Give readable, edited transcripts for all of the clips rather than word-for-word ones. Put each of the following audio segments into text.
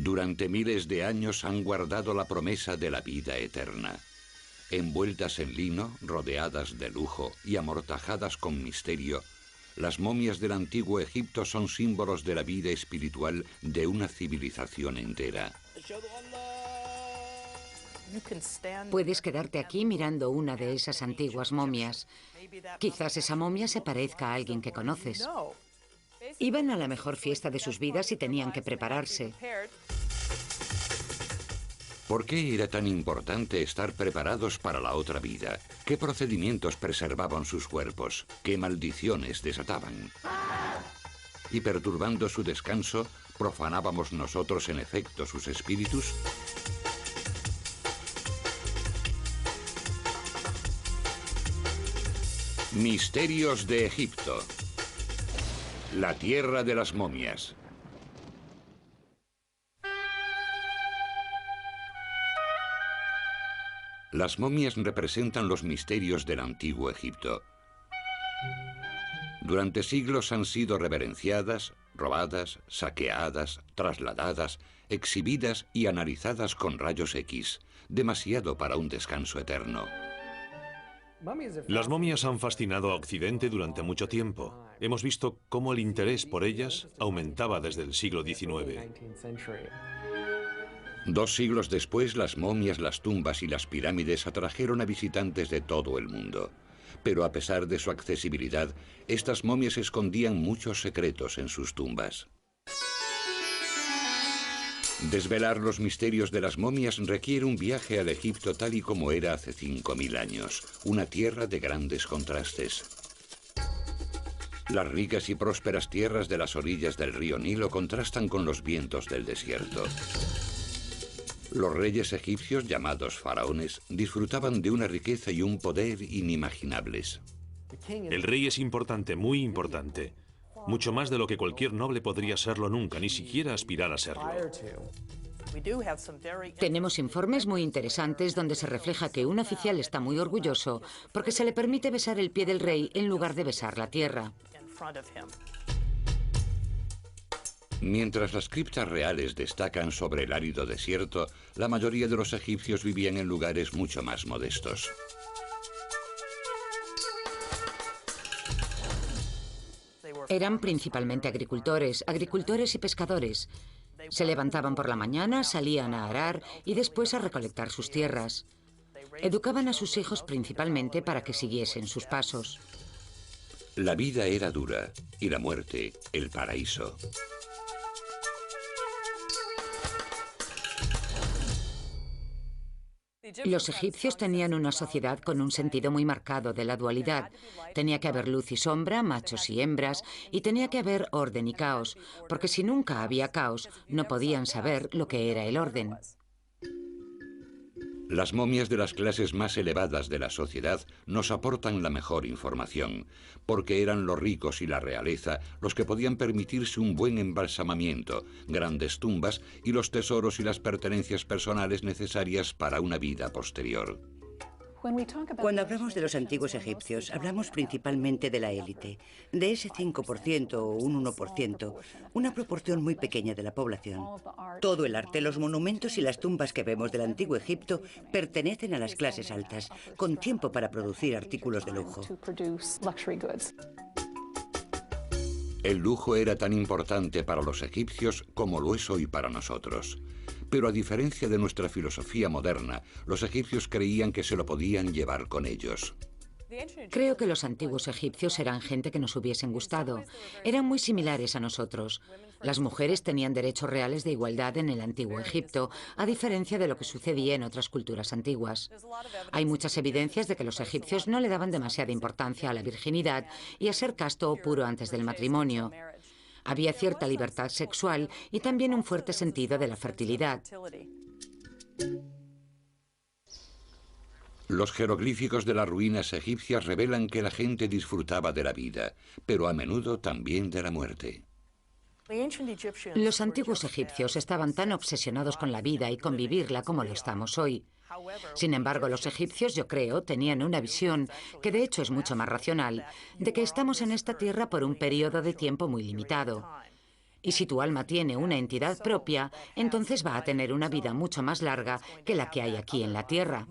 Durante miles de años han guardado la promesa de la vida eterna. Envueltas en lino, rodeadas de lujo y amortajadas con misterio, las momias del antiguo Egipto son símbolos de la vida espiritual de una civilización entera. Puedes quedarte aquí mirando una de esas antiguas momias. Quizás esa momia se parezca a alguien que conoces. Iban a la mejor fiesta de sus vidas y tenían que prepararse. ¿Por qué era tan importante estar preparados para la otra vida? ¿Qué procedimientos preservaban sus cuerpos? ¿Qué maldiciones desataban? Y perturbando su descanso, ¿profanábamos nosotros en efecto sus espíritus? Misterios de Egipto. La tierra de las momias. Las momias representan los misterios del antiguo Egipto. Durante siglos han sido reverenciadas, robadas, saqueadas, trasladadas, exhibidas y analizadas con rayos X, demasiado para un descanso eterno. Las momias han fascinado a Occidente durante mucho tiempo. Hemos visto cómo el interés por ellas aumentaba desde el siglo XIX. 2 siglos después, las momias, las tumbas y las pirámides atrajeron a visitantes de todo el mundo. Pero a pesar de su accesibilidad, estas momias escondían muchos secretos en sus tumbas. Desvelar los misterios de las momias requiere un viaje al Egipto tal y como era hace 5000 años, una tierra de grandes contrastes. Las ricas y prósperas tierras de las orillas del río Nilo contrastan con los vientos del desierto. Los reyes egipcios, llamados faraones, disfrutaban de una riqueza y un poder inimaginables. El rey es importante, muy importante. Mucho más de lo que cualquier noble podría serlo nunca, ni siquiera aspirar a serlo. Tenemos informes muy interesantes donde se refleja que un oficial está muy orgulloso porque se le permite besar el pie del rey en lugar de besar la tierra. Mientras las criptas reales destacan sobre el árido desierto, la mayoría de los egipcios vivían en lugares mucho más modestos. Eran principalmente agricultores y pescadores. Se levantaban por la mañana, salían a arar y después a recolectar sus tierras. Educaban a sus hijos principalmente para que siguiesen sus pasos. La vida era dura y la muerte, el paraíso. Los egipcios tenían una sociedad con un sentido muy marcado de la dualidad. Tenía que haber luz y sombra, machos y hembras, y tenía que haber orden y caos, porque si nunca había caos, no podían saber lo que era el orden. Las momias de las clases más elevadas de la sociedad nos aportan la mejor información, porque eran los ricos y la realeza los que podían permitirse un buen embalsamamiento, grandes tumbas y los tesoros y las pertenencias personales necesarias para una vida posterior. Cuando hablamos de los antiguos egipcios, hablamos principalmente de la élite, de ese 5% o un 1%, una proporción muy pequeña de la población. Todo el arte, los monumentos y las tumbas que vemos del antiguo Egipto pertenecen a las clases altas, con tiempo para producir artículos de lujo. El lujo era tan importante para los egipcios como lo es hoy para nosotros. Pero a diferencia de nuestra filosofía moderna, los egipcios creían que se lo podían llevar con ellos. Creo que los antiguos egipcios eran gente que nos hubiesen gustado. Eran muy similares a nosotros. Las mujeres tenían derechos reales de igualdad en el antiguo Egipto, a diferencia de lo que sucedía en otras culturas antiguas. Hay muchas evidencias de que los egipcios no le daban demasiada importancia a la virginidad y a ser casto o puro antes del matrimonio. Había cierta libertad sexual y también un fuerte sentido de la fertilidad. Los jeroglíficos de las ruinas egipcias revelan que la gente disfrutaba de la vida, pero a menudo también de la muerte. Los antiguos egipcios estaban tan obsesionados con la vida y con vivirla como lo estamos hoy. Sin embargo, los egipcios, yo creo, tenían una visión, que de hecho es mucho más racional, de que estamos en esta tierra por un periodo de tiempo muy limitado. Y si tu alma tiene una entidad propia, entonces va a tener una vida mucho más larga que la que hay aquí en la Tierra.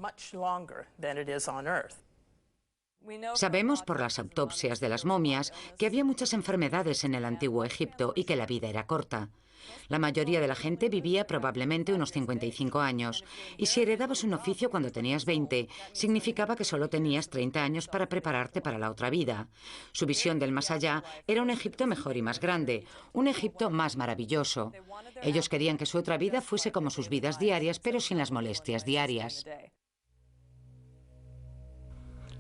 Sabemos por las autopsias de las momias que había muchas enfermedades en el antiguo Egipto y que la vida era corta. La mayoría de la gente vivía probablemente unos 55 años, y si heredabas un oficio cuando tenías 20, significaba que solo tenías 30 años para prepararte para la otra vida. Su visión del más allá era un Egipto mejor y más grande, un Egipto más maravilloso. Ellos querían que su otra vida fuese como sus vidas diarias, pero sin las molestias diarias.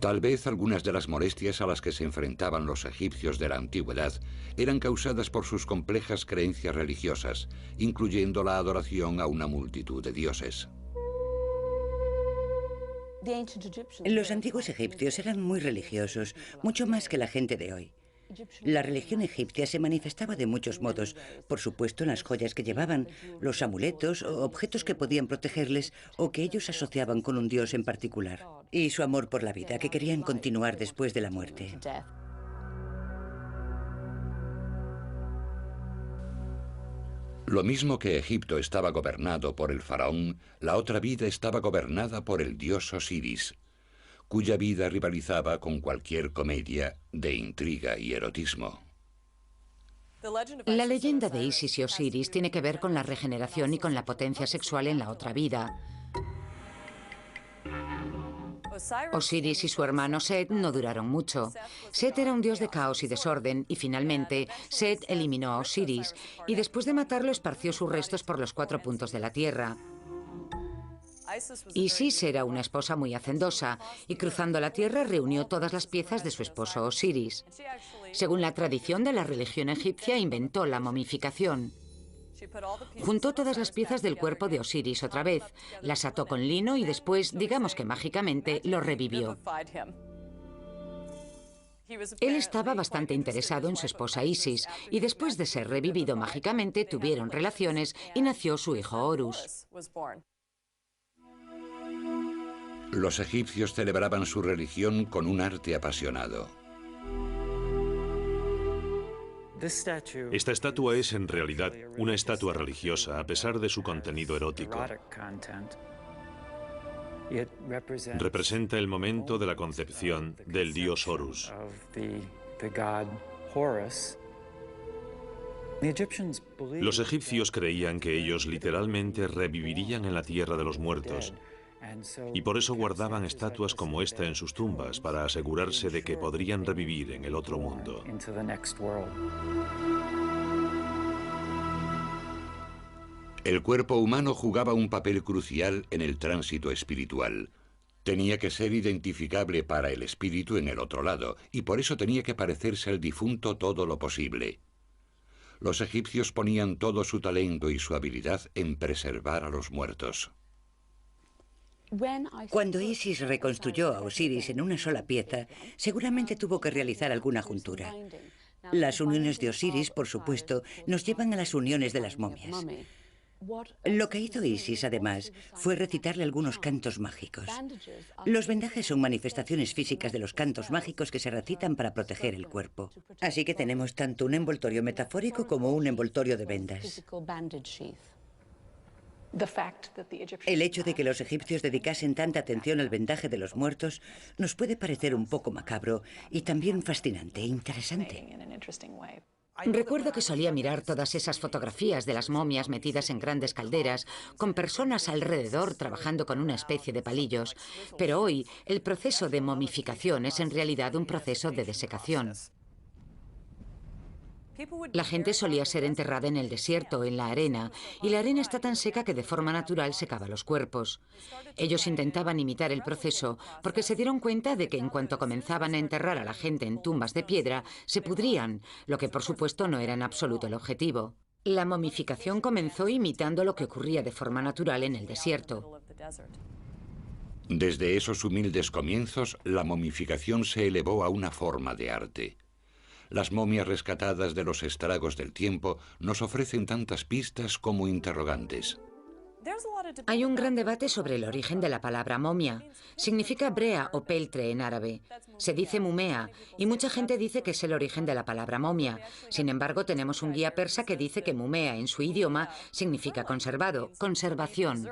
Tal vez algunas de las molestias a las que se enfrentaban los egipcios de la antigüedad eran causadas por sus complejas creencias religiosas, incluyendo la adoración a una multitud de dioses. Los antiguos egipcios eran muy religiosos, mucho más que la gente de hoy. La religión egipcia se manifestaba de muchos modos, por supuesto en las joyas que llevaban, los amuletos o objetos que podían protegerles o que ellos asociaban con un dios en particular, y su amor por la vida, que querían continuar después de la muerte. Lo mismo que Egipto estaba gobernado por el faraón, la otra vida estaba gobernada por el dios Osiris, cuya vida rivalizaba con cualquier comedia de intriga y erotismo. La leyenda de Isis y Osiris tiene que ver con la regeneración y con la potencia sexual en la otra vida. Osiris y su hermano Set no duraron mucho. Set era un dios de caos y desorden, y finalmente Set eliminó a Osiris, y después de matarlo esparció sus restos por los 4 puntos de la tierra. Isis era una esposa muy hacendosa, y cruzando la tierra reunió todas las piezas de su esposo Osiris. Según la tradición de la religión egipcia, inventó la momificación. Juntó todas las piezas del cuerpo de Osiris otra vez, las ató con lino y después, digamos que mágicamente, lo revivió. Él estaba bastante interesado en su esposa Isis, y después de ser revivido mágicamente, tuvieron relaciones y nació su hijo Horus. Los egipcios celebraban su religión con un arte apasionado. Esta estatua es en realidad una estatua religiosa a pesar de su contenido erótico. Representa el momento de la concepción del dios Horus. Los egipcios creían que ellos literalmente revivirían en la tierra de los muertos, y por eso guardaban estatuas como esta en sus tumbas para asegurarse de que podrían revivir en el otro mundo. El cuerpo humano jugaba un papel crucial en el tránsito espiritual. Tenía que ser identificable para el espíritu en el otro lado, y por eso tenía que parecerse al difunto todo lo posible. Los egipcios ponían todo su talento y su habilidad en preservar a los muertos. Cuando Isis reconstruyó a Osiris en una sola pieza, seguramente tuvo que realizar alguna juntura. Las uniones de Osiris, por supuesto, nos llevan a las uniones de las momias. Lo que hizo Isis, además, fue recitarle algunos cantos mágicos. Los vendajes son manifestaciones físicas de los cantos mágicos que se recitan para proteger el cuerpo. Así que tenemos tanto un envoltorio metafórico como un envoltorio de vendas. El hecho de que los egipcios dedicasen tanta atención al vendaje de los muertos nos puede parecer un poco macabro y también fascinante e interesante. Recuerdo que solía mirar todas esas fotografías de las momias metidas en grandes calderas, con personas alrededor trabajando con una especie de palillos, pero hoy el proceso de momificación es en realidad un proceso de desecación. La gente solía ser enterrada en el desierto, en la arena, y la arena está tan seca que de forma natural secaba los cuerpos. Ellos intentaban imitar el proceso porque se dieron cuenta de que en cuanto comenzaban a enterrar a la gente en tumbas de piedra, se pudrían, lo que por supuesto no era en absoluto el objetivo. La momificación comenzó imitando lo que ocurría de forma natural en el desierto. Desde esos humildes comienzos, la momificación se elevó a una forma de arte. Las momias rescatadas de los estragos del tiempo nos ofrecen tantas pistas como interrogantes. Hay un gran debate sobre el origen de la palabra momia. Significa brea o peltre en árabe. Se dice mumea y mucha gente dice que es el origen de la palabra momia. Sin embargo, tenemos un guía persa que dice que mumea en su idioma significa conservado, conservación.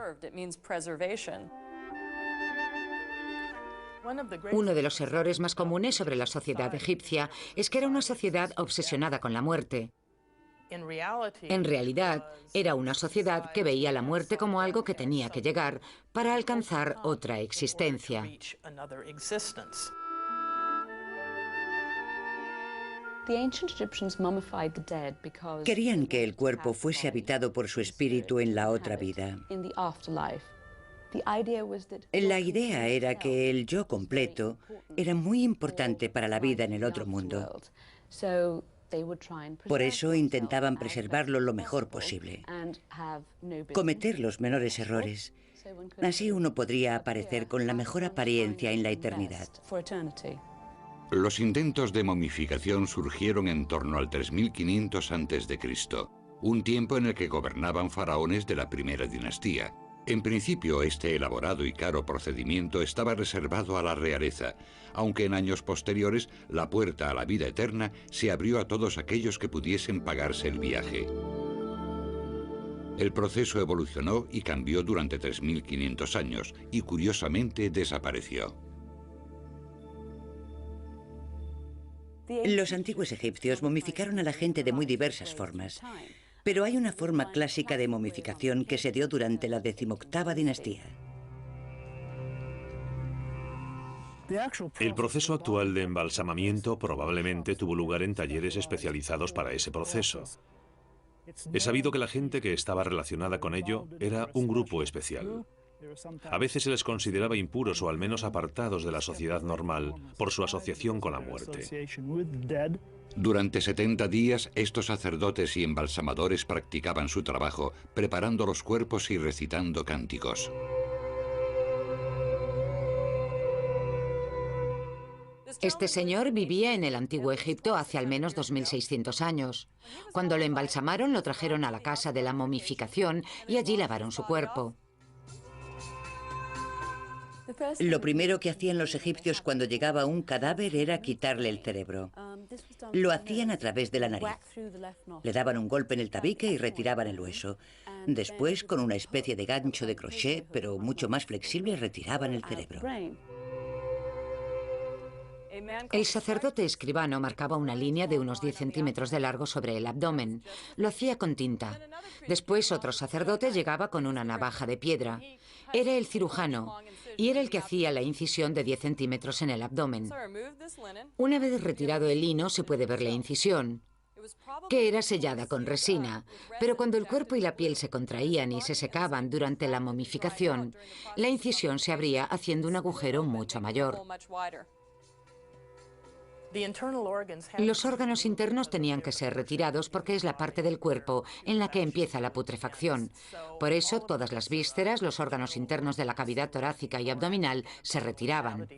Uno de los errores más comunes sobre la sociedad egipcia es que era una sociedad obsesionada con la muerte. En realidad, era una sociedad que veía la muerte como algo que tenía que llegar para alcanzar otra existencia. Querían que el cuerpo fuese habitado por su espíritu en la otra vida. La idea era que el yo completo era muy importante para la vida en el otro mundo. Por eso intentaban preservarlo lo mejor posible, cometer los menores errores. Así uno podría aparecer con la mejor apariencia en la eternidad. Los intentos de momificación surgieron en torno al 3500 a.C., un tiempo en el que gobernaban faraones de la primera dinastía. En principio, este elaborado y caro procedimiento estaba reservado a la realeza, aunque en años posteriores la puerta a la vida eterna se abrió a todos aquellos que pudiesen pagarse el viaje. El proceso evolucionó y cambió durante 3500 años y curiosamente desapareció. Los antiguos egipcios momificaron a la gente de muy diversas formas. Pero hay una forma clásica de momificación que se dio durante la 18ª dinastía. El proceso actual de embalsamamiento probablemente tuvo lugar en talleres especializados para ese proceso. Es sabido que la gente que estaba relacionada con ello era un grupo especial. A veces se les consideraba impuros o al menos apartados de la sociedad normal por su asociación con la muerte. Durante 70 días, estos sacerdotes y embalsamadores practicaban su trabajo, preparando los cuerpos y recitando cánticos. Este señor vivía en el antiguo Egipto hace al menos 2600 años. Cuando lo embalsamaron, lo trajeron a la casa de la momificación y allí lavaron su cuerpo. Lo primero que hacían los egipcios cuando llegaba un cadáver era quitarle el cerebro. Lo hacían a través de la nariz. Le daban un golpe en el tabique y retiraban el hueso. Después, con una especie de gancho de crochet, pero mucho más flexible, retiraban el cerebro. El sacerdote escribano marcaba una línea de unos 10 centímetros de largo sobre el abdomen. Lo hacía con tinta. Después otro sacerdote llegaba con una navaja de piedra. Era el cirujano y era el que hacía la incisión de 10 centímetros en el abdomen. Una vez retirado el lino se puede ver la incisión, que era sellada con resina, pero cuando el cuerpo y la piel se contraían y se secaban durante la momificación, la incisión se abría haciendo un agujero mucho mayor. Los órganos internos tenían que ser retirados porque es la parte del cuerpo en la que empieza la putrefacción. Por eso, todas las vísceras, los órganos internos de la cavidad torácica y abdominal se retiraban.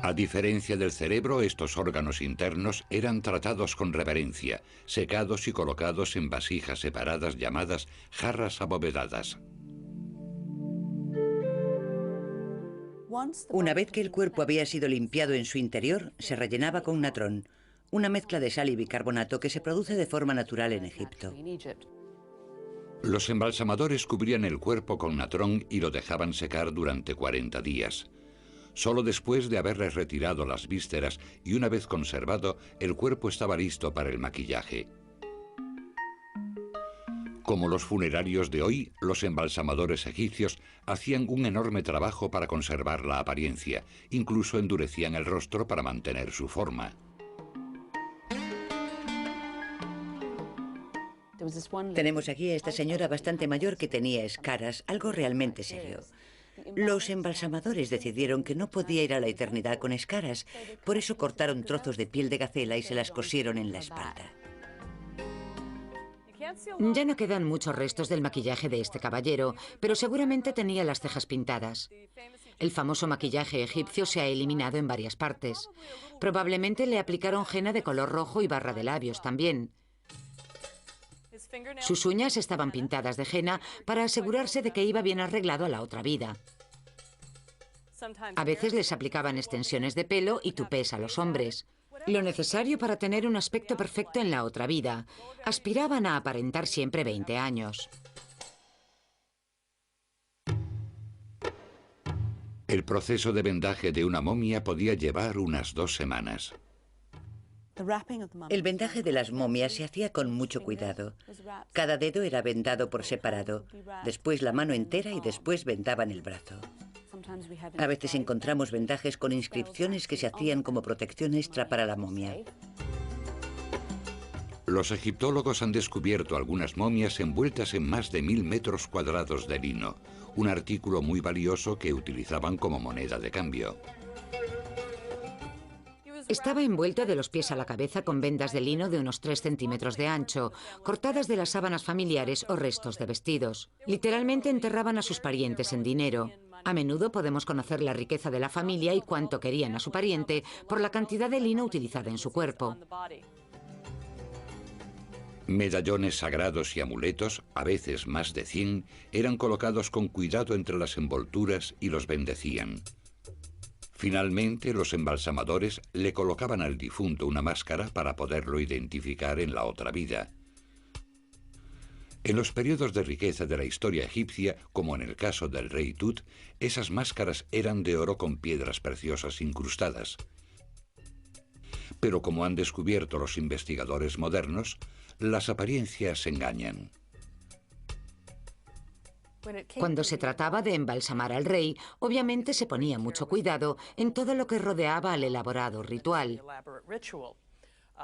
A diferencia del cerebro, estos órganos internos eran tratados con reverencia, secados y colocados en vasijas separadas llamadas jarras abovedadas. Una vez que el cuerpo había sido limpiado en su interior, se rellenaba con natrón, una mezcla de sal y bicarbonato que se produce de forma natural en Egipto. Los embalsamadores cubrían el cuerpo con natrón y lo dejaban secar durante 40 días. Solo después de haberles retirado las vísceras y una vez conservado, el cuerpo estaba listo para el maquillaje. Como los funerarios de hoy, los embalsamadores egipcios hacían un enorme trabajo para conservar la apariencia, incluso endurecían el rostro para mantener su forma. Tenemos aquí a esta señora bastante mayor que tenía escaras, algo realmente serio. Los embalsamadores decidieron que no podía ir a la eternidad con escaras, por eso cortaron trozos de piel de gacela y se las cosieron en la espalda. Ya no quedan muchos restos del maquillaje de este caballero, pero seguramente tenía las cejas pintadas. El famoso maquillaje egipcio se ha eliminado en varias partes. Probablemente le aplicaron henna de color rojo y barra de labios también. Sus uñas estaban pintadas de henna para asegurarse de que iba bien arreglado a la otra vida. A veces les aplicaban extensiones de pelo y tupés a los hombres. Lo necesario para tener un aspecto perfecto en la otra vida. Aspiraban a aparentar siempre 20 años. El proceso de vendaje de una momia podía llevar unas 2 semanas. El vendaje de las momias se hacía con mucho cuidado. Cada dedo era vendado por separado, después la mano entera y después vendaban el brazo. A veces encontramos vendajes con inscripciones que se hacían como protección extra para la momia. Los egiptólogos han descubierto algunas momias envueltas en más de 1000 metros cuadrados de lino, un artículo muy valioso que utilizaban como moneda de cambio. Estaba envuelto de los pies a la cabeza con vendas de lino de unos 3 centímetros de ancho, cortadas de las sábanas familiares o restos de vestidos. Literalmente enterraban a sus parientes en dinero. A menudo podemos conocer la riqueza de la familia y cuánto querían a su pariente por la cantidad de lino utilizada en su cuerpo. Medallones sagrados y amuletos, a veces más de 100, eran colocados con cuidado entre las envolturas y los bendecían. Finalmente, los embalsamadores le colocaban al difunto una máscara para poderlo identificar en la otra vida. En los periodos de riqueza de la historia egipcia, como en el caso del rey Tut, esas máscaras eran de oro con piedras preciosas incrustadas. Pero como han descubierto los investigadores modernos, las apariencias engañan. Cuando se trataba de embalsamar al rey, obviamente se ponía mucho cuidado en todo lo que rodeaba al elaborado ritual.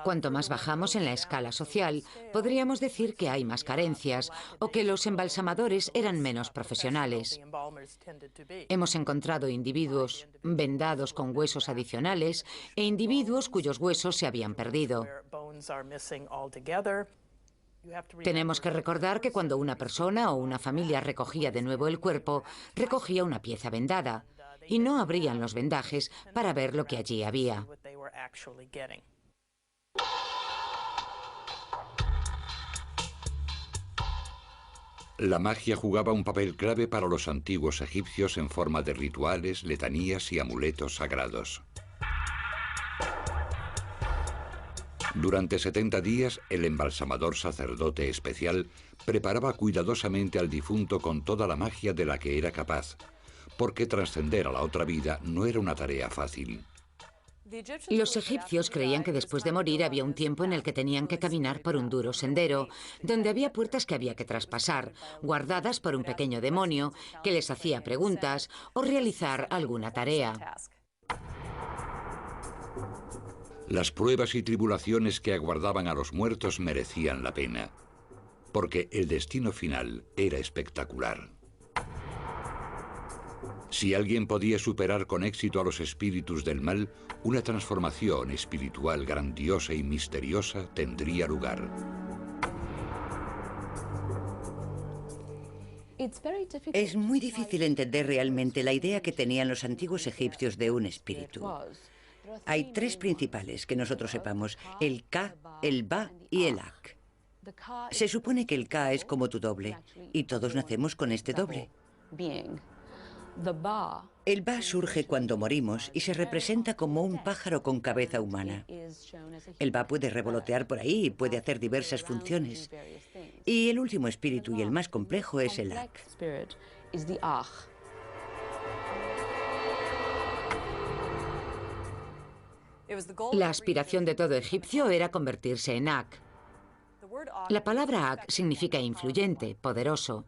Cuanto más bajamos en la escala social, podríamos decir que hay más carencias o que los embalsamadores eran menos profesionales. Hemos encontrado individuos vendados con huesos adicionales e individuos cuyos huesos se habían perdido. Tenemos que recordar que cuando una persona o una familia recogía de nuevo el cuerpo, recogía una pieza vendada, y no abrían los vendajes para ver lo que allí había. La magia jugaba un papel clave para los antiguos egipcios en forma de rituales, letanías y amuletos sagrados. Durante 70 días, el embalsamador sacerdote especial preparaba cuidadosamente al difunto con toda la magia de la que era capaz, porque trascender a la otra vida no era una tarea fácil. Los egipcios creían que después de morir había un tiempo en el que tenían que caminar por un duro sendero, donde había puertas que había que traspasar, guardadas por un pequeño demonio que les hacía preguntas o realizar alguna tarea. Las pruebas y tribulaciones que aguardaban a los muertos merecían la pena, porque el destino final era espectacular. Si alguien podía superar con éxito a los espíritus del mal, una transformación espiritual grandiosa y misteriosa tendría lugar. Es muy difícil entender realmente la idea que tenían los antiguos egipcios de un espíritu. Hay 3 principales que nosotros sepamos: el Ka, el Ba y el Ak. Se supone que el Ka es como tu doble, y todos nacemos con este doble. El Ba surge cuando morimos y se representa como un pájaro con cabeza humana. El Ba puede revolotear por ahí y puede hacer diversas funciones. Y el último espíritu y el más complejo es el Ak. La aspiración de todo egipcio era convertirse en Ak. La palabra Ak significa influyente, poderoso.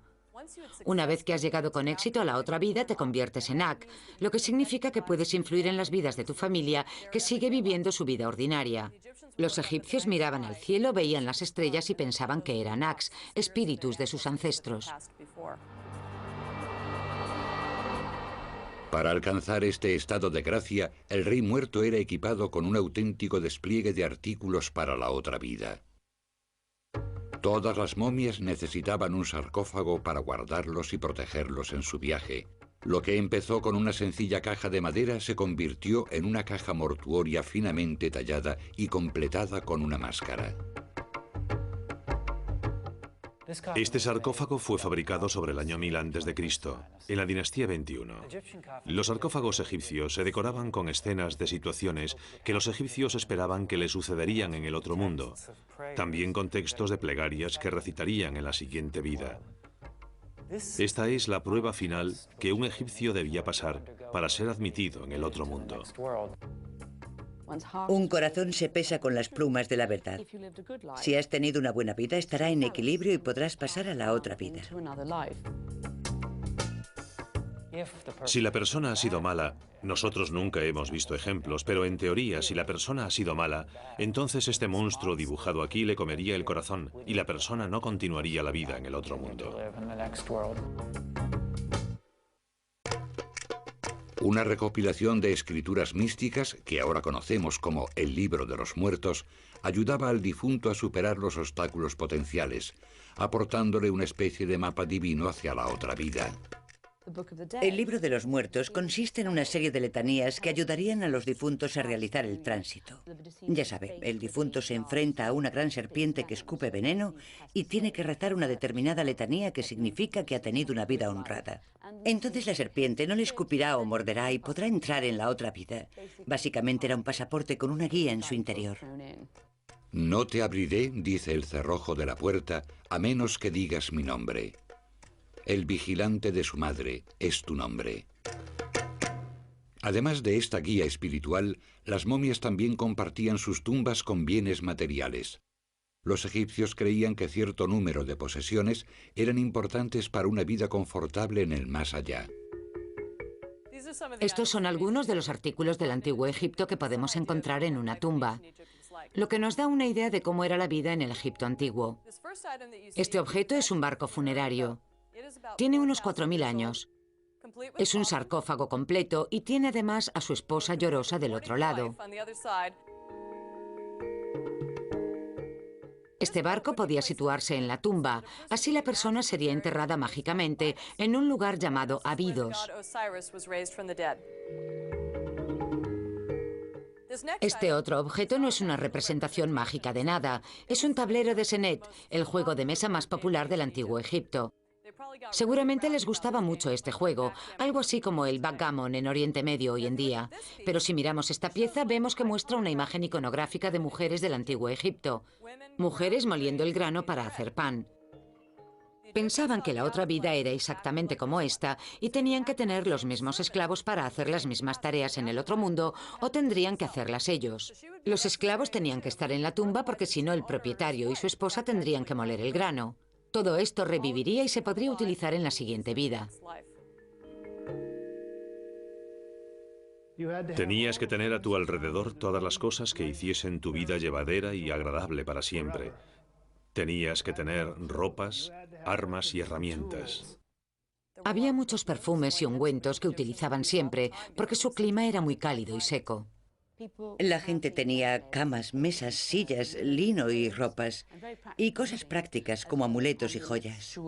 Una vez que has llegado con éxito a la otra vida, te conviertes en Ak, lo que significa que puedes influir en las vidas de tu familia, que sigue viviendo su vida ordinaria. Los egipcios miraban al cielo, veían las estrellas y pensaban que eran Aks, espíritus de sus ancestros. Para alcanzar este estado de gracia, el rey muerto era equipado con un auténtico despliegue de artículos para la otra vida. Todas las momias necesitaban un sarcófago para guardarlos y protegerlos en su viaje. Lo que empezó con una sencilla caja de madera se convirtió en una caja mortuoria finamente tallada y completada con una máscara. Este sarcófago fue fabricado sobre el año 1000 a.C., en la dinastía 21. Los sarcófagos egipcios se decoraban con escenas de situaciones que los egipcios esperaban que les sucederían en el otro mundo, también con textos de plegarias que recitarían en la siguiente vida. Esta es la prueba final que un egipcio debía pasar para ser admitido en el otro mundo. Un corazón se pesa con las plumas de la verdad. Si has tenido una buena vida, estará en equilibrio y podrás pasar a la otra vida. Si la persona ha sido mala, nosotros nunca hemos visto ejemplos, pero en teoría, si la persona ha sido mala, entonces este monstruo dibujado aquí le comería el corazón y la persona no continuaría la vida en el otro mundo. Una recopilación de escrituras místicas, que ahora conocemos como el Libro de los Muertos, ayudaba al difunto a superar los obstáculos potenciales, aportándole una especie de mapa divino hacia la otra vida. El Libro de los Muertos consiste en una serie de letanías que ayudarían a los difuntos a realizar el tránsito. Ya sabe, el difunto se enfrenta a una gran serpiente que escupe veneno y tiene que rezar una determinada letanía que significa que ha tenido una vida honrada. Entonces la serpiente no le escupirá o morderá y podrá entrar en la otra vida. Básicamente era un pasaporte con una guía en su interior. No te abriré, dice el cerrojo de la puerta, a menos que digas mi nombre. El vigilante de su madre es tu nombre. Además de esta guía espiritual, las momias también compartían sus tumbas con bienes materiales. Los egipcios creían que cierto número de posesiones eran importantes para una vida confortable en el más allá. Estos son algunos de los artículos del antiguo Egipto que podemos encontrar en una tumba, lo que nos da una idea de cómo era la vida en el Egipto antiguo. Este objeto es un barco funerario. Tiene unos 4000 años. Es un sarcófago completo y tiene además a su esposa llorosa del otro lado. Este barco podía situarse en la tumba, así la persona sería enterrada mágicamente en un lugar llamado Abidos. Este otro objeto no es una representación mágica de nada, es un tablero de Senet, el juego de mesa más popular del antiguo Egipto. Seguramente les gustaba mucho este juego, algo así como el backgammon en Oriente Medio hoy en día. Pero si miramos esta pieza, vemos que muestra una imagen iconográfica de mujeres del antiguo Egipto. Mujeres moliendo el grano para hacer pan. Pensaban que la otra vida era exactamente como esta y tenían que tener los mismos esclavos para hacer las mismas tareas en el otro mundo o tendrían que hacerlas ellos. Los esclavos tenían que estar en la tumba porque si no el propietario y su esposa tendrían que moler el grano. Todo esto reviviría y se podría utilizar en la siguiente vida. Tenías que tener a tu alrededor todas las cosas que hiciesen tu vida llevadera y agradable para siempre. Tenías que tener ropas, armas y herramientas. Había muchos perfumes y ungüentos que utilizaban siempre porque su clima era muy cálido y seco. La gente tenía camas, mesas, sillas, lino y ropas, y cosas prácticas como amuletos y joyas.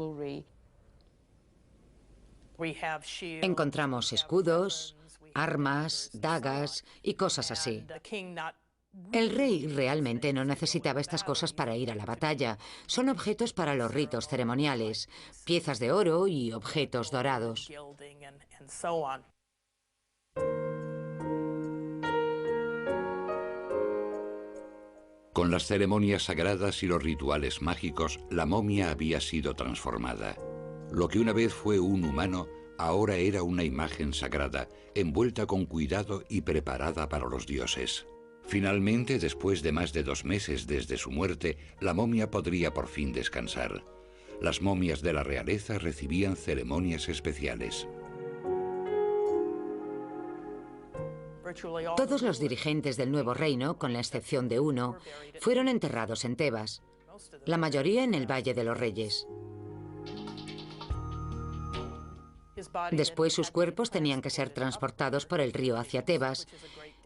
Encontramos escudos, armas, dagas y cosas así. El rey realmente no necesitaba estas cosas para ir a la batalla. Son objetos para los ritos ceremoniales, piezas de oro y objetos dorados. Con las ceremonias sagradas y los rituales mágicos, la momia había sido transformada. Lo que una vez fue un humano, ahora era una imagen sagrada, envuelta con cuidado y preparada para los dioses. Finalmente, después de más de 2 meses desde su muerte, la momia podría por fin descansar. Las momias de la realeza recibían ceremonias especiales. Todos los dirigentes del nuevo reino, con la excepción de uno, fueron enterrados en Tebas, la mayoría en el Valle de los Reyes. Después sus cuerpos tenían que ser transportados por el río hacia Tebas,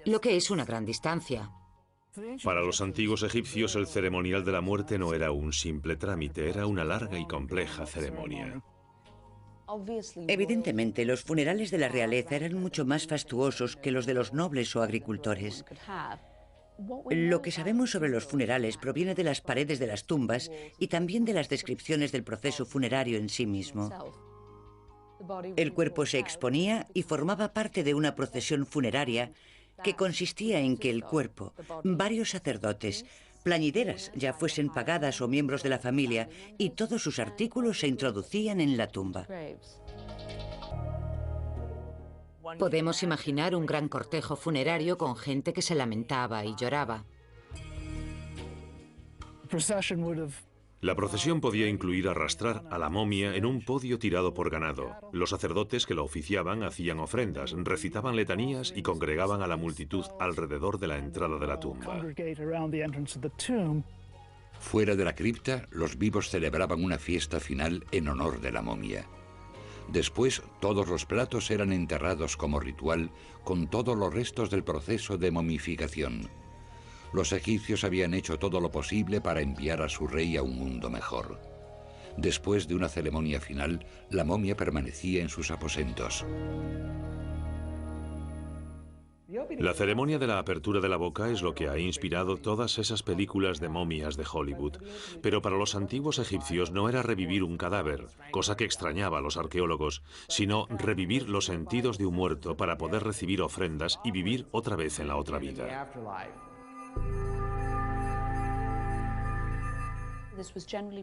lo que es una gran distancia. Para los antiguos egipcios el ceremonial de la muerte no era un simple trámite, era una larga y compleja ceremonia. Evidentemente, los funerales de la realeza eran mucho más fastuosos que los de los nobles o agricultores. Lo que sabemos sobre los funerales proviene de las paredes de las tumbas y también de las descripciones del proceso funerario en sí mismo. El cuerpo se exponía y formaba parte de una procesión funeraria que consistía en que el cuerpo, varios sacerdotes, plañideras, ya fuesen pagadas o miembros de la familia, y todos sus artículos se introducían en la tumba. Podemos imaginar un gran cortejo funerario con gente que se lamentaba y lloraba. La procesión podía incluir arrastrar a la momia en un podio tirado por ganado. Los sacerdotes que la oficiaban hacían ofrendas, recitaban letanías y congregaban a la multitud alrededor de la entrada de la tumba. Fuera de la cripta, los vivos celebraban una fiesta final en honor de la momia. Después, todos los platos eran enterrados como ritual con todos los restos del proceso de momificación. Los egipcios habían hecho todo lo posible para enviar a su rey a un mundo mejor. Después de una ceremonia final, la momia permanecía en sus aposentos. La ceremonia de la apertura de la boca es lo que ha inspirado todas esas películas de momias de Hollywood. Pero para los antiguos egipcios no era revivir un cadáver, cosa que extrañaba a los arqueólogos, sino revivir los sentidos de un muerto para poder recibir ofrendas y vivir otra vez en la otra vida.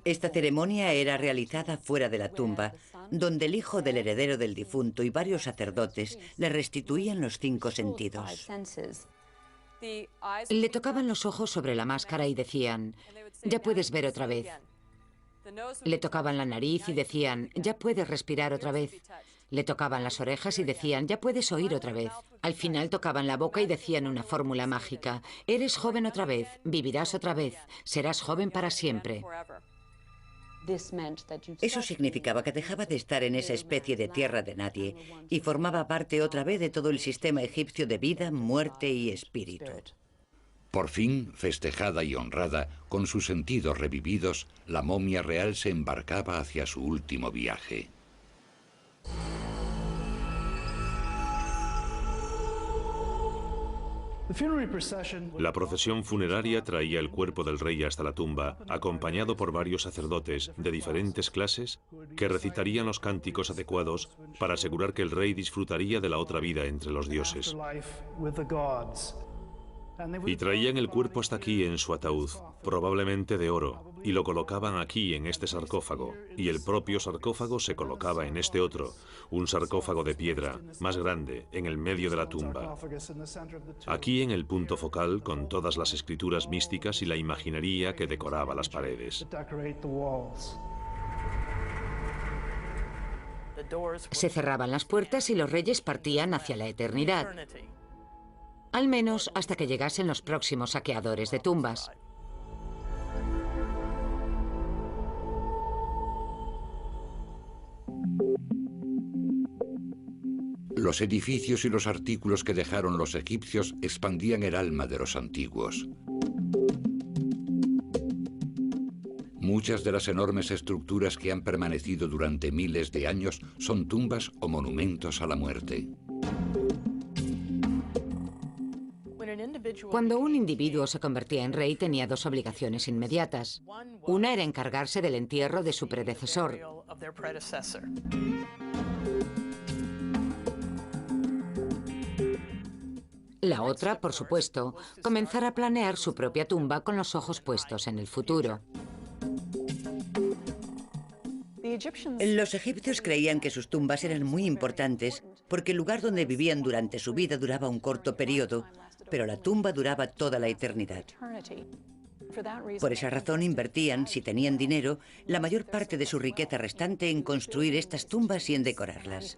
Esta ceremonia era realizada fuera de la tumba, donde el hijo del heredero del difunto y varios sacerdotes le restituían los 5 sentidos. Le tocaban los ojos sobre la máscara y decían, ya puedes ver otra vez. Le tocaban la nariz y decían, ya puedes respirar otra vez. Le tocaban las orejas y decían, ya puedes oír otra vez. Al final tocaban la boca y decían una fórmula mágica, eres joven otra vez, vivirás otra vez, serás joven para siempre. Eso significaba que dejaba de estar en esa especie de tierra de nadie y formaba parte otra vez de todo el sistema egipcio de vida, muerte y espíritu. Por fin, festejada y honrada, con sus sentidos revividos, la momia real se embarcaba hacia su último viaje. La procesión funeraria traía el cuerpo del rey hasta la tumba, acompañado por varios sacerdotes de diferentes clases que recitarían los cánticos adecuados para asegurar que el rey disfrutaría de la otra vida entre los dioses. Y traían el cuerpo hasta aquí en su ataúd, probablemente de oro, y lo colocaban aquí en este sarcófago, y el propio sarcófago se colocaba en este otro, un sarcófago de piedra, más grande, en el medio de la tumba. Aquí en el punto focal, con todas las escrituras místicas y la imaginería que decoraba las paredes. Se cerraban las puertas y los reyes partían hacia la eternidad. Al menos hasta que llegasen los próximos saqueadores de tumbas. Los edificios y los artículos que dejaron los egipcios expandían el alma de los antiguos. Muchas de las enormes estructuras que han permanecido durante miles de años son tumbas o monumentos a la muerte. Cuando un individuo se convertía en rey tenía 2 obligaciones inmediatas. Una era encargarse del entierro de su predecesor. La otra, por supuesto, comenzar a planear su propia tumba con los ojos puestos en el futuro. Los egipcios creían que sus tumbas eran muy importantes porque el lugar donde vivían durante su vida duraba un corto periodo, pero la tumba duraba toda la eternidad. Por esa razón invertían, si tenían dinero, la mayor parte de su riqueza restante en construir estas tumbas y en decorarlas.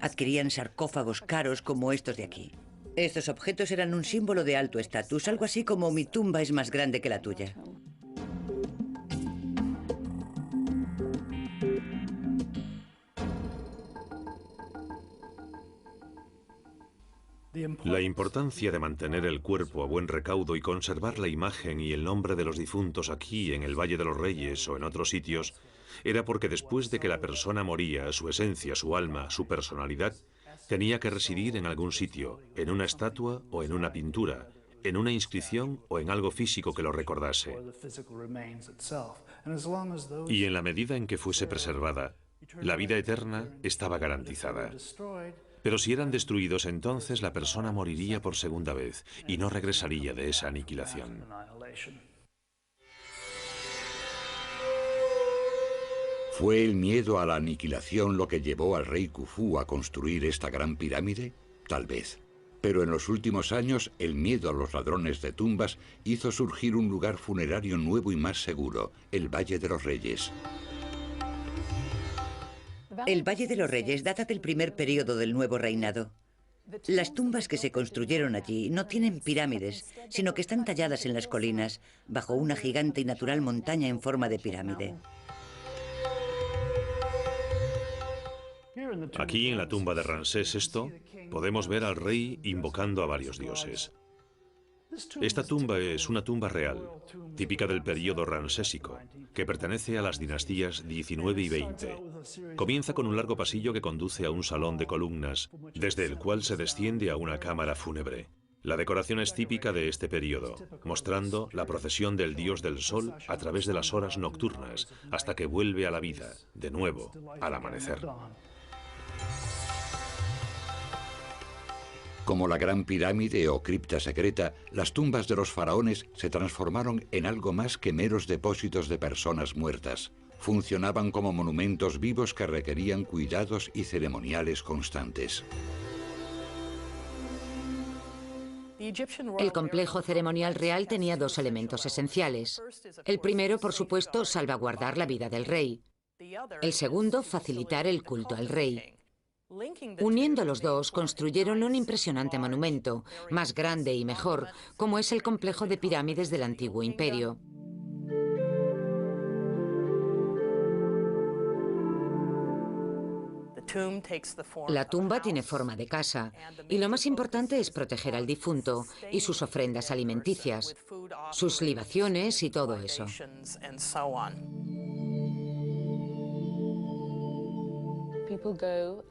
Adquirían sarcófagos caros como estos de aquí. Estos objetos eran un símbolo de alto estatus, algo así como mi tumba es más grande que la tuya. La importancia de mantener el cuerpo a buen recaudo y conservar la imagen y el nombre de los difuntos aquí en el Valle de los Reyes o en otros sitios era porque después de que la persona moría, su esencia, su alma, su personalidad, Tenía que residir en algún sitio, en una estatua o en una pintura, en una inscripción o en algo físico que lo recordase. Y en la medida en que fuese preservada, la vida eterna estaba garantizada. Pero si eran destruidos, entonces la persona moriría por segunda vez y no regresaría de esa aniquilación. ¿Fue el miedo a la aniquilación lo que llevó al rey Khufu a construir esta gran pirámide? Tal vez. Pero en los últimos años, el miedo a los ladrones de tumbas hizo surgir un lugar funerario nuevo y más seguro, el Valle de los Reyes. El Valle de los Reyes data del primer período del nuevo reinado. Las tumbas que se construyeron allí no tienen pirámides, sino que están talladas en las colinas, bajo una gigante y natural montaña en forma de pirámide. Aquí, en la tumba de Ramsés VI, podemos ver al rey invocando a varios dioses. Esta tumba es una tumba real, típica del período ramsésico, que pertenece a las dinastías XIX y XX. Comienza con un largo pasillo que conduce a un salón de columnas, desde el cual se desciende a una cámara fúnebre. La decoración es típica de este período, mostrando la procesión del dios del sol a través de las horas nocturnas, hasta que vuelve a la vida, de nuevo, al amanecer. Como la Gran Pirámide o cripta secreta, las tumbas de los faraones se transformaron en algo más que meros depósitos de personas muertas. Funcionaban como monumentos vivos que requerían cuidados y ceremoniales constantes. El complejo ceremonial real tenía dos elementos esenciales. El primero, por supuesto, salvaguardar la vida del rey. El segundo, facilitar el culto al rey. Uniendo los dos, construyeron un impresionante monumento, más grande y mejor, como es el complejo de pirámides del antiguo imperio. La tumba tiene forma de casa, y lo más importante es proteger al difunto y sus ofrendas alimenticias, sus libaciones y todo eso.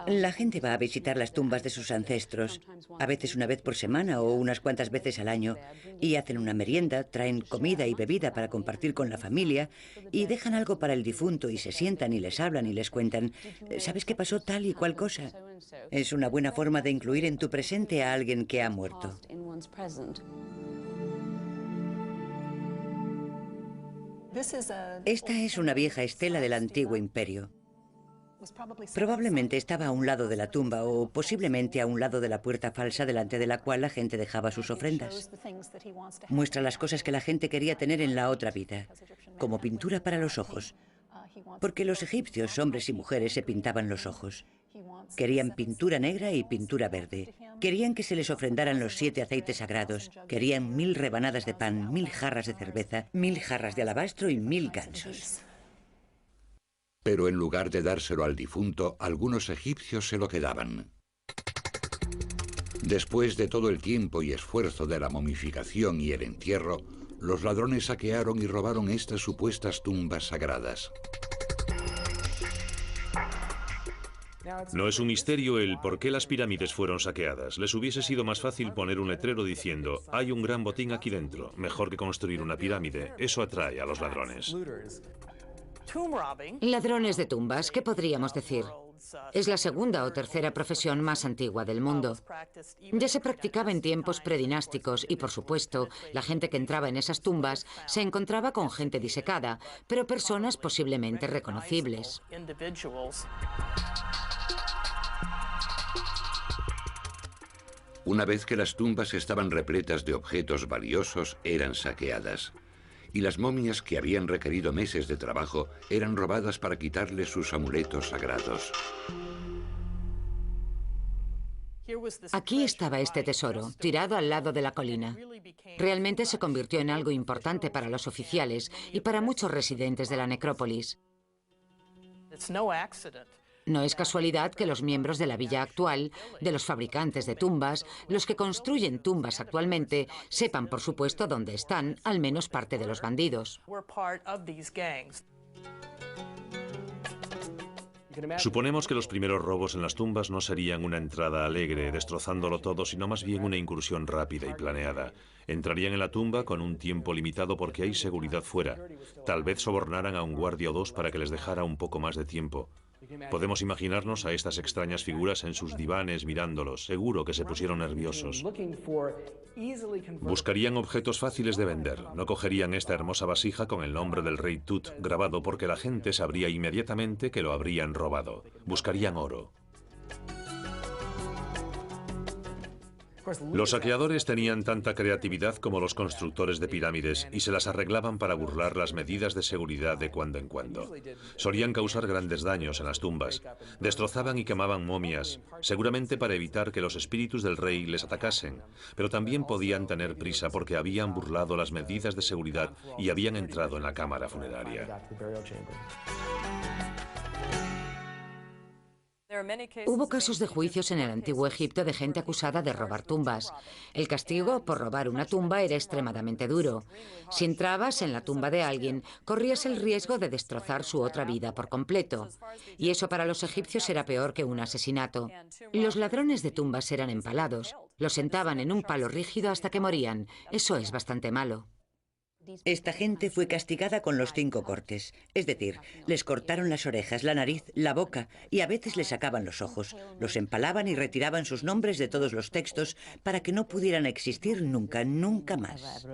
La gente va a visitar las tumbas de sus ancestros, a veces una vez por semana o unas cuantas veces al año, y hacen una merienda, traen comida y bebida para compartir con la familia, y dejan algo para el difunto y se sientan y les hablan y les cuentan, ¿sabes qué pasó tal y cual cosa? Es una buena forma de incluir en tu presente a alguien que ha muerto. Esta es una vieja estela del antiguo imperio. Probablemente estaba a un lado de la tumba o posiblemente a un lado de la puerta falsa delante de la cual la gente dejaba sus ofrendas. Muestra las cosas que la gente quería tener en la otra vida, como pintura para los ojos. Porque los egipcios, hombres y mujeres, se pintaban los ojos. Querían pintura negra y pintura verde. Querían que se les ofrendaran los 7 aceites sagrados. Querían 1000 rebanadas de pan, 1000 jarras de cerveza, 1000 jarras de alabastro y 1000 gansos. Pero en lugar de dárselo al difunto, algunos egipcios se lo quedaban. Después de todo el tiempo y esfuerzo de la momificación y el entierro, los ladrones saquearon y robaron estas supuestas tumbas sagradas. No es un misterio el por qué las pirámides fueron saqueadas. Les hubiese sido más fácil poner un letrero diciendo, hay un gran botín aquí dentro, mejor que construir una pirámide. Eso atrae a los ladrones. Ladrones de tumbas, ¿qué podríamos decir? Es la segunda o tercera profesión más antigua del mundo. Ya se practicaba en tiempos predinásticos y, por supuesto, la gente que entraba en esas tumbas se encontraba con gente disecada, pero personas posiblemente reconocibles. Una vez que las tumbas estaban repletas de objetos valiosos, eran saqueadas. Y las momias que habían requerido meses de trabajo eran robadas para quitarles sus amuletos sagrados. Aquí estaba este tesoro, tirado al lado de la colina. Realmente se convirtió en algo importante para los oficiales y para muchos residentes de la necrópolis. No es casualidad que los miembros de la villa actual, de los fabricantes de tumbas, los que construyen tumbas actualmente, sepan, por supuesto, dónde están, al menos parte de los bandidos. Suponemos que los primeros robos en las tumbas no serían una entrada alegre, destrozándolo todo, sino más bien una incursión rápida y planeada. Entrarían en la tumba con un tiempo limitado porque hay seguridad fuera. Tal vez sobornaran a un guardia o dos para que les dejara un poco más de tiempo. Podemos imaginarnos a estas extrañas figuras en sus divanes mirándolos. Seguro que se pusieron nerviosos. Buscarían objetos fáciles de vender. No cogerían esta hermosa vasija con el nombre del rey Tut grabado porque la gente sabría inmediatamente que lo habrían robado. Buscarían oro. Los saqueadores tenían tanta creatividad como los constructores de pirámides y se las arreglaban para burlar las medidas de seguridad de cuando en cuando. Solían causar grandes daños en las tumbas. Destrozaban y quemaban momias, seguramente para evitar que los espíritus del rey les atacasen, pero también podían tener prisa porque habían burlado las medidas de seguridad y habían entrado en la cámara funeraria. Hubo casos de juicios en el antiguo Egipto de gente acusada de robar tumbas. El castigo por robar una tumba era extremadamente duro. Si entrabas en la tumba de alguien, corrías el riesgo de destrozar su otra vida por completo. Y eso para los egipcios era peor que un asesinato. Los ladrones de tumbas eran empalados. Los sentaban en un palo rígido hasta que morían. Eso es bastante malo. Esta gente fue castigada con los 5 cortes. Es decir, les cortaron las orejas, la nariz, la boca y a veces les sacaban los ojos. Los empalaban y retiraban sus nombres de todos los textos para que no pudieran existir nunca, nunca más.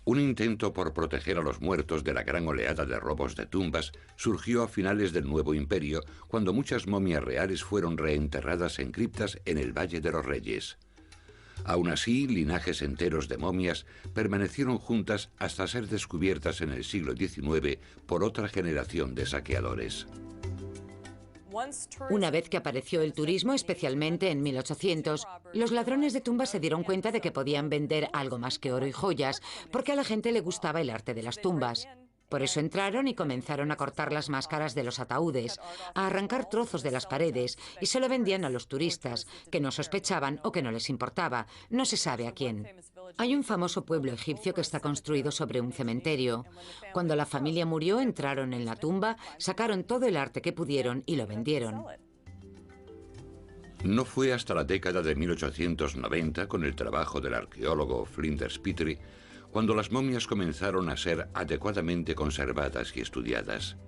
Un intento por proteger a los muertos de la gran oleada de robos de tumbas surgió a finales del Nuevo Imperio, cuando muchas momias reales fueron reenterradas en criptas en el Valle de los Reyes. Aún así, linajes enteros de momias permanecieron juntas hasta ser descubiertas en el siglo XIX por otra generación de saqueadores. Una vez que apareció el turismo, especialmente en 1800, los ladrones de tumbas se dieron cuenta de que podían vender algo más que oro y joyas, porque a la gente le gustaba el arte de las tumbas. Por eso entraron y comenzaron a cortar las máscaras de los ataúdes, a arrancar trozos de las paredes y se lo vendían a los turistas, que no sospechaban o que no les importaba. No se sabe a quién. Hay un famoso pueblo egipcio que está construido sobre un cementerio. Cuando la familia murió, entraron en la tumba, sacaron todo el arte que pudieron y lo vendieron. No fue hasta la década de 1890, con el trabajo del arqueólogo Flinders Petrie, cuando las momias comenzaron a ser adecuadamente conservadas y estudiadas.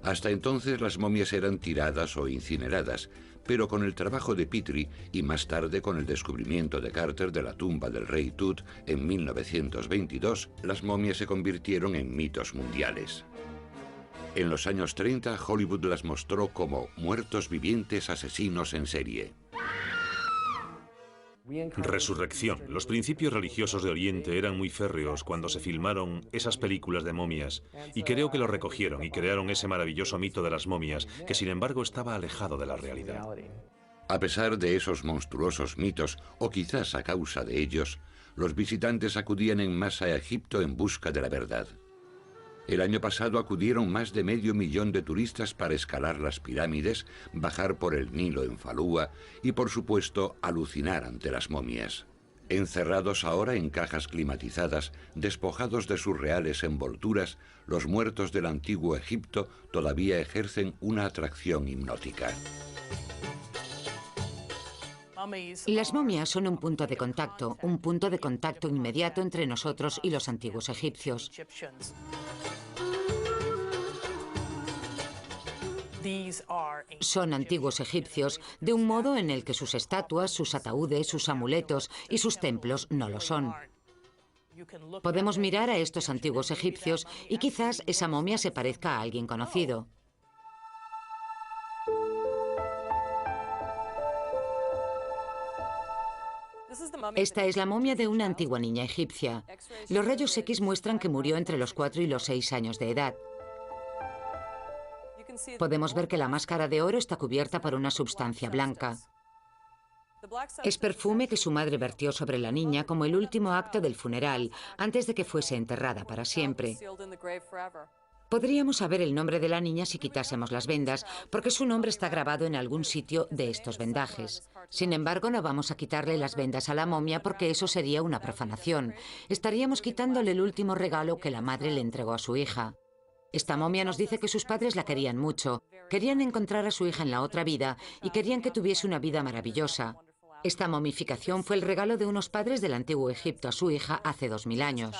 Hasta entonces las momias eran tiradas o incineradas, pero con el trabajo de Petrie y más tarde con el descubrimiento de Carter de la tumba del rey Tut en 1922, las momias se convirtieron en mitos mundiales. En los años 30, Hollywood las mostró como muertos vivientes asesinos en serie. Resurrección. Los principios religiosos de Oriente eran muy férreos cuando se filmaron esas películas de momias, y creo que lo recogieron y crearon ese maravilloso mito de las momias, que sin embargo estaba alejado de la realidad. A pesar de esos monstruosos mitos, o quizás a causa de ellos, los visitantes acudían en masa a Egipto en busca de la verdad. El año pasado acudieron más de 500.000 de turistas para escalar las pirámides, bajar por el Nilo en falúa y, por supuesto, alucinar ante las momias. Encerrados ahora en cajas climatizadas, despojados de sus reales envolturas, los muertos del antiguo Egipto todavía ejercen una atracción hipnótica. Las momias son un punto de contacto inmediato entre nosotros y los antiguos egipcios. Son antiguos egipcios de un modo en el que sus estatuas, sus ataúdes, sus amuletos y sus templos no lo son. Podemos mirar a estos antiguos egipcios y quizás esa momia se parezca a alguien conocido. Esta es la momia de una antigua niña egipcia. Los rayos X muestran que murió entre los 4 y los 6 años de edad. Podemos ver que la máscara de oro está cubierta por una sustancia blanca. Es perfume que su madre vertió sobre la niña como el último acto del funeral, antes de que fuese enterrada para siempre. Podríamos saber el nombre de la niña si quitásemos las vendas, porque su nombre está grabado en algún sitio de estos vendajes. Sin embargo, no vamos a quitarle las vendas a la momia porque eso sería una profanación. Estaríamos quitándole el último regalo que la madre le entregó a su hija. Esta momia nos dice que sus padres la querían mucho, querían encontrar a su hija en la otra vida y querían que tuviese una vida maravillosa. Esta momificación fue el regalo de unos padres del antiguo Egipto a su hija hace 2000 años.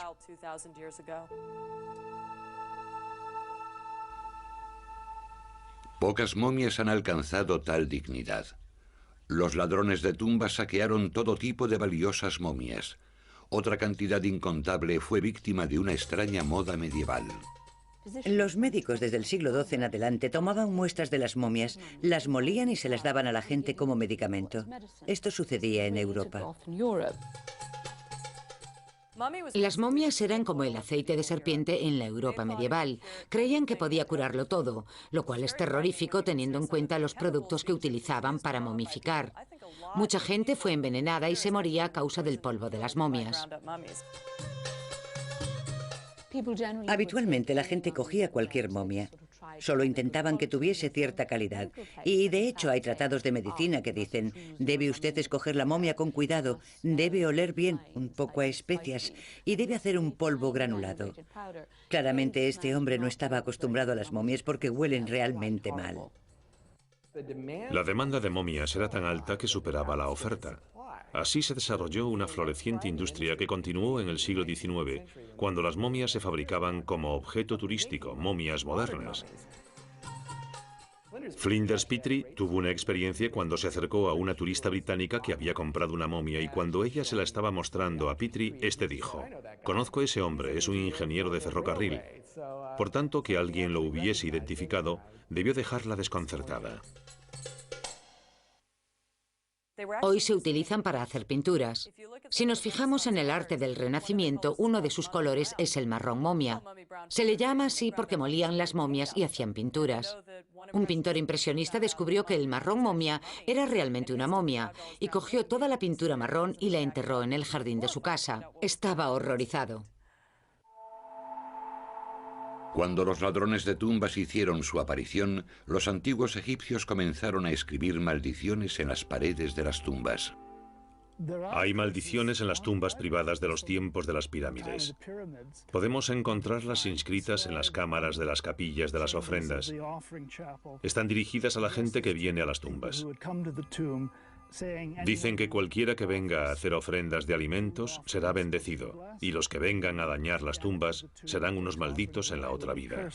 Pocas momias han alcanzado tal dignidad. Los ladrones de tumbas saquearon todo tipo de valiosas momias. Otra cantidad incontable fue víctima de una extraña moda medieval. Los médicos desde el siglo XII en adelante tomaban muestras de las momias, las molían y se las daban a la gente como medicamento. Esto sucedía en Europa. Las momias eran como el aceite de serpiente en la Europa medieval. Creían que podía curarlo todo, lo cual es terrorífico teniendo en cuenta los productos que utilizaban para momificar. Mucha gente fue envenenada y se moría a causa del polvo de las momias. Habitualmente la gente cogía cualquier momia. Solo intentaban que tuviese cierta calidad. Y de hecho hay tratados de medicina que dicen, debe usted escoger la momia con cuidado, debe oler bien, un poco a especias, y debe hacer un polvo granulado. Claramente este hombre no estaba acostumbrado a las momias porque huelen realmente mal. La demanda de momias era tan alta que superaba la oferta. Así se desarrolló una floreciente industria que continuó en el siglo XIX, cuando las momias se fabricaban como objeto turístico, momias modernas. Flinders Petrie tuvo una experiencia cuando se acercó a una turista británica que había comprado una momia y cuando ella se la estaba mostrando a Petrie, este dijo: «Conozco a ese hombre, es un ingeniero de ferrocarril». Por tanto, que alguien lo hubiese identificado, debió dejarla desconcertada. Hoy se utilizan para hacer pinturas. Si nos fijamos en el arte del Renacimiento, uno de sus colores es el marrón momia. Se le llama así porque molían las momias y hacían pinturas. Un pintor impresionista descubrió que el marrón momia era realmente una momia y cogió toda la pintura marrón y la enterró en el jardín de su casa. Estaba horrorizado. Cuando los ladrones de tumbas hicieron su aparición, los antiguos egipcios comenzaron a escribir maldiciones en las paredes de las tumbas. Hay maldiciones en las tumbas privadas de los tiempos de las pirámides. Podemos encontrarlas inscritas en las cámaras de las capillas de las ofrendas. Están dirigidas a la gente que viene a las tumbas. Dicen que cualquiera que venga a hacer ofrendas de alimentos será bendecido, y los que vengan a dañar las tumbas serán unos malditos en la otra vida.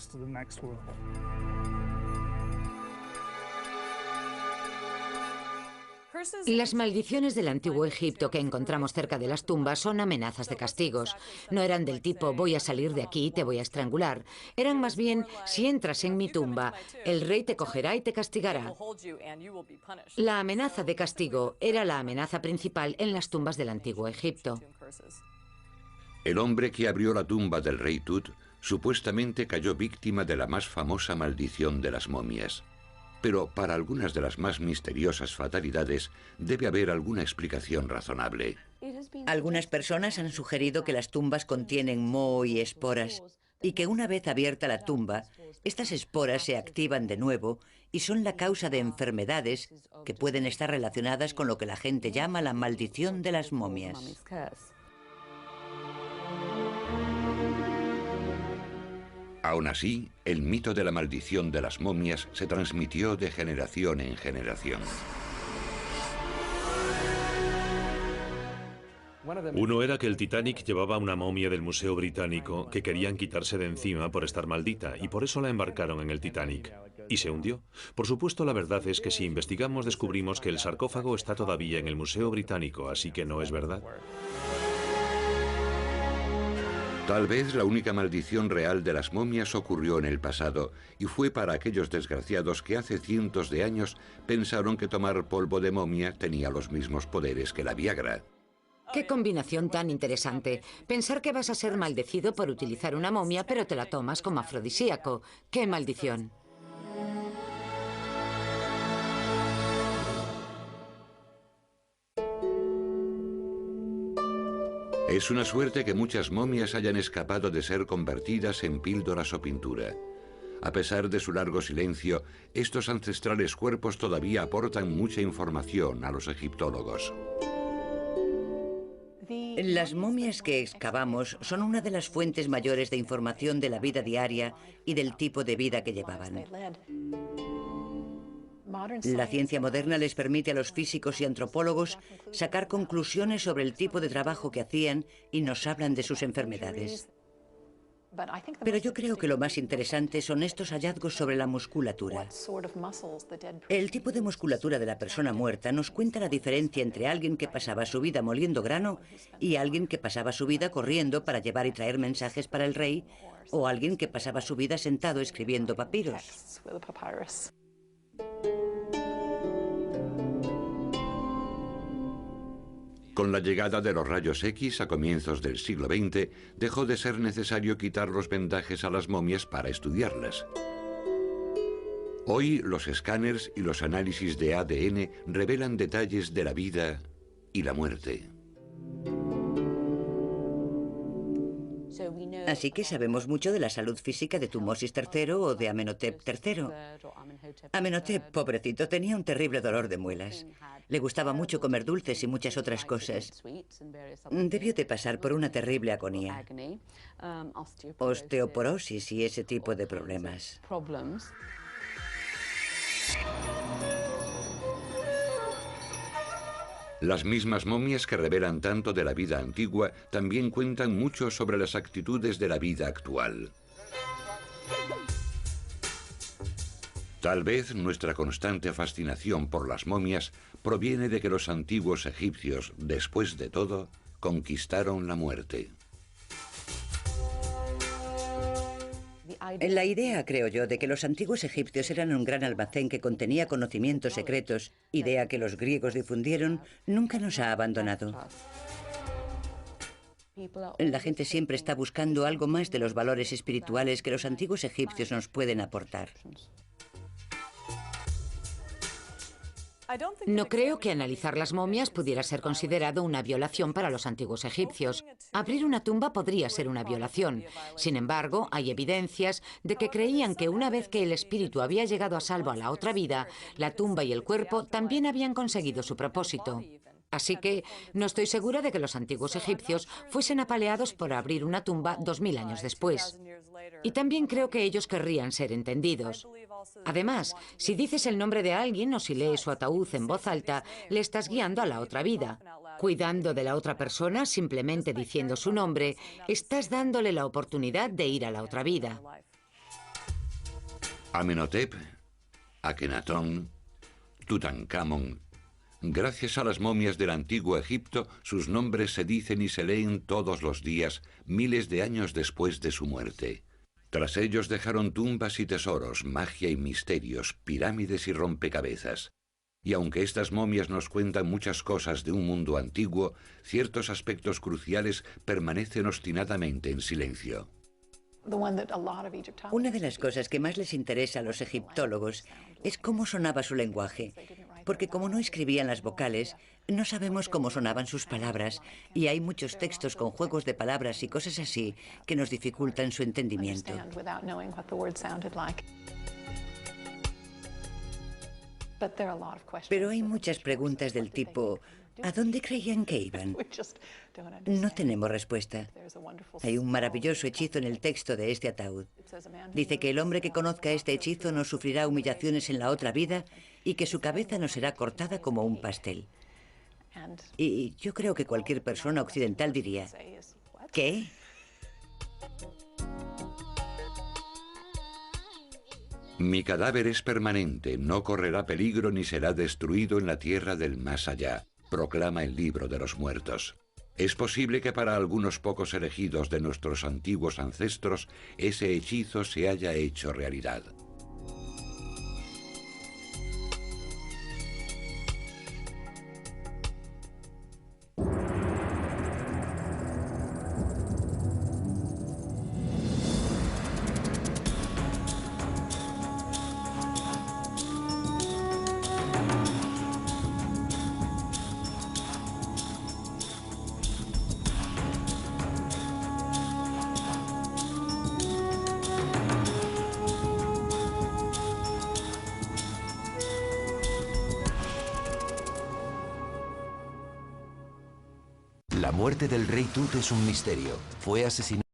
Las maldiciones del antiguo Egipto que encontramos cerca de las tumbas son amenazas de castigos. No eran del tipo voy a salir de aquí y te voy a estrangular. Eran más bien si entras en mi tumba, el rey te cogerá y te castigará. La amenaza de castigo era la amenaza principal en las tumbas del antiguo Egipto. El hombre que abrió la tumba del rey Tut supuestamente cayó víctima de la más famosa maldición de las momias. Pero para algunas de las más misteriosas fatalidades debe haber alguna explicación razonable. Algunas personas han sugerido que las tumbas contienen moho y esporas y que una vez abierta la tumba, estas esporas se activan de nuevo y son la causa de enfermedades que pueden estar relacionadas con lo que la gente llama la maldición de las momias. Aún así, el mito de la maldición de las momias se transmitió de generación en generación. Uno era que el Titanic llevaba una momia del Museo Británico que querían quitarse de encima por estar maldita y por eso la embarcaron en el Titanic. Y se hundió. Por supuesto, la verdad es que si investigamos descubrimos que el sarcófago está todavía en el Museo Británico, así que no es verdad. Tal vez la única maldición real de las momias ocurrió en el pasado y fue para aquellos desgraciados que hace cientos de años pensaron que tomar polvo de momia tenía los mismos poderes que la Viagra. ¡Qué combinación tan interesante! Pensar que vas a ser maldecido por utilizar una momia, pero te la tomas como afrodisíaco. ¡Qué maldición! Es una suerte que muchas momias hayan escapado de ser convertidas en píldoras o pintura. A pesar de su largo silencio, estos ancestrales cuerpos todavía aportan mucha información a los egiptólogos. Las momias que excavamos son una de las fuentes mayores de información de la vida diaria y del tipo de vida que llevaban. La ciencia moderna les permite a los físicos y antropólogos sacar conclusiones sobre el tipo de trabajo que hacían y nos hablan de sus enfermedades. Pero yo creo que lo más interesante son estos hallazgos sobre la musculatura. El tipo de musculatura de la persona muerta nos cuenta la diferencia entre alguien que pasaba su vida moliendo grano y alguien que pasaba su vida corriendo para llevar y traer mensajes para el rey, o alguien que pasaba su vida sentado escribiendo papiros. Con la llegada de los rayos X a comienzos del siglo XX, dejó de ser necesario quitar los vendajes a las momias para estudiarlas. Hoy los escáneres y los análisis de ADN revelan detalles de la vida y la muerte. Así que sabemos mucho de la salud física de Tumosis III o de Amenhotep III. Amenhotep, pobrecito, tenía un terrible dolor de muelas. Le gustaba mucho comer dulces y muchas otras cosas. Debió de pasar por una terrible agonía. Osteoporosis y ese tipo de problemas. Las mismas momias que revelan tanto de la vida antigua también cuentan mucho sobre las actitudes de la vida actual. Tal vez nuestra constante fascinación por las momias proviene de que los antiguos egipcios, después de todo, conquistaron la muerte. La idea, creo yo, de que los antiguos egipcios eran un gran almacén que contenía conocimientos secretos, idea que los griegos difundieron, nunca nos ha abandonado. La gente siempre está buscando algo más de los valores espirituales que los antiguos egipcios nos pueden aportar. No creo que analizar las momias pudiera ser considerado una violación para los antiguos egipcios. Abrir una tumba podría ser una violación. Sin embargo, hay evidencias de que creían que una vez que el espíritu había llegado a salvo a la otra vida, la tumba y el cuerpo también habían conseguido su propósito. Así que no estoy segura de que los antiguos egipcios fuesen apaleados por abrir una tumba 2000 años después. Y también creo que ellos querrían ser entendidos. Además, si dices el nombre de alguien o si lees su ataúd en voz alta, le estás guiando a la otra vida. Cuidando de la otra persona, simplemente diciendo su nombre, estás dándole la oportunidad de ir a la otra vida. Amenhotep, Akenatón, Tutankamón. Gracias a las momias del antiguo Egipto, sus nombres se dicen y se leen todos los días, miles de años después de su muerte. Tras ellos dejaron tumbas y tesoros, magia y misterios, pirámides y rompecabezas. Y aunque estas momias nos cuentan muchas cosas de un mundo antiguo, ciertos aspectos cruciales permanecen obstinadamente en silencio. Una de las cosas que más les interesa a los egiptólogos es cómo sonaba su lenguaje, porque como no escribían las vocales, no sabemos cómo sonaban sus palabras, y hay muchos textos con juegos de palabras y cosas así que nos dificultan su entendimiento. Pero hay muchas preguntas del tipo, ¿a dónde creían que iban? No tenemos respuesta. Hay un maravilloso hechizo en el texto de este ataúd. Dice que el hombre que conozca este hechizo no sufrirá humillaciones en la otra vida y que su cabeza no será cortada como un pastel. Y yo creo que cualquier persona occidental diría, ¿qué? Mi cadáver es permanente, no correrá peligro ni será destruido en la tierra del más allá, proclama el libro de los muertos. Es posible que para algunos pocos elegidos de nuestros antiguos ancestros ese hechizo se haya hecho realidad. La muerte del rey Tut es un misterio. Fue asesinado.